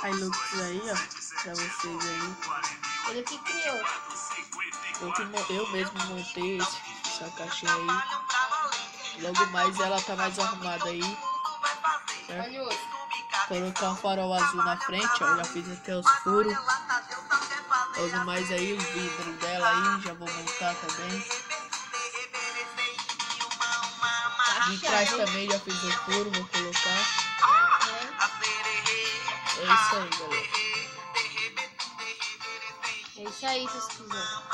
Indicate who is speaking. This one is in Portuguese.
Speaker 1: Hilux aí, ó, pra vocês aí.
Speaker 2: Ele que criou.
Speaker 1: Eu mesmo montei essa caixinha aí. Logo mais ela tá mais arrumada aí, certo?
Speaker 2: Olha o outro.
Speaker 1: Colocar um farol azul na frente, ó, já fiz até os furos. Logo mais aí os vidros dela aí, já vou montar também. De trás também já fiz o furo, vou colocar. É isso aí, galera.
Speaker 2: É isso aí, se vocês quiserem.